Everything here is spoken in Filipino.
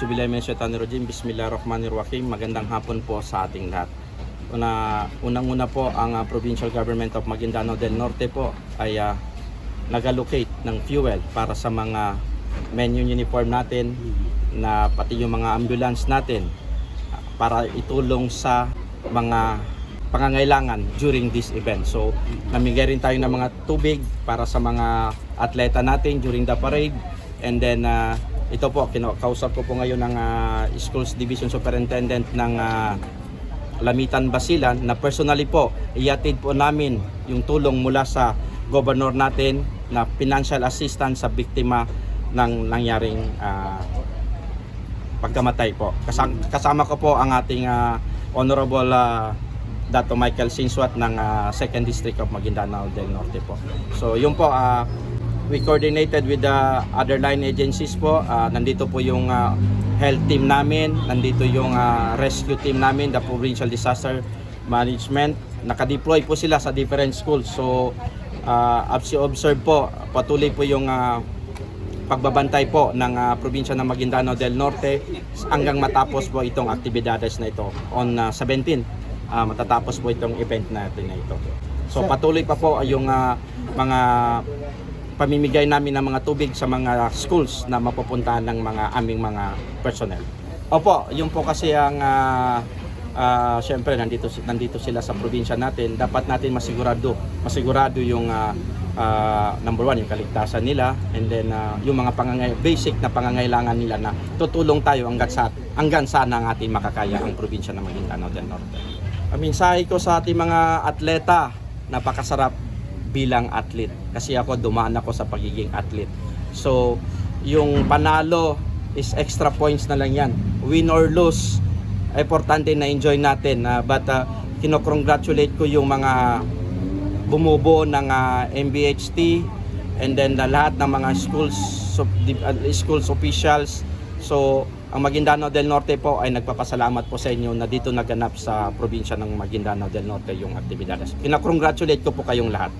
A'udzubillahi minasyaitonirrajim. Bismillahirrahmanirrahim. Magandang hapon po sa ating lahat. Unang-una po, ang Provincial Government of Maguindanao del Norte po ay nag-allocate ng fuel para sa mga men uniform natin, na pati yung mga ambulance natin, para itulong sa mga pangangailangan during this event. So namigay rin tayo ng mga tubig para sa mga atleta natin during the parade. And then ito po, kausap ko po ngayon ng Schools Division Superintendent ng Lamitan, Basilan, na personally po iatid po namin yung tulong mula sa governor natin na financial assistance sa biktima ng nangyaring pagkamatay po. Kasama ko po ang ating Honorable Dato Michael Sinswat ng 2nd District of Maguindanao del Norte po. So yun po, we coordinated with the other line agencies po. Nandito po yung health team namin, nandito yung rescue team namin, the Provincial Disaster Management. Nakadeploy po sila sa different schools. So observe po, patuloy po yung pagbabantay po ng probinsya ng Maguindanao del Norte hanggang matapos po itong aktibidades na ito. On 17, matatapos po itong event natin na ito. So patuloy pa po yung mga pamimigay namin ng mga tubig sa mga schools na mapupuntahan ng mga aming mga personnel. Opo, yun po kasi ang syempre nandito sila sa probinsya natin. Dapat natin masigurado yung number one, yung kaligtasan nila, and then yung mga basic na pangangailangan nila, na tutulong tayo hanggang saan ang ating makakaya ang probinsya ng Maguindanao del Norte. Mensahe ko sa ating mga atleta, napakasarap bilang athlete, kasi dumaan ako sa pagiging athlete. So yung panalo is extra points na lang yan. Win or lose, importante na enjoy natin, but kinocongratulate ko yung mga bumubuo ng MBHT, and then lahat ng mga schools officials. So ang Maguindanao del Norte po ay nagpapasalamat po sa inyo na dito naganap sa probinsya ng Maguindanao del Norte yung aktibidades. Kinocongratulate ko po kayong lahat.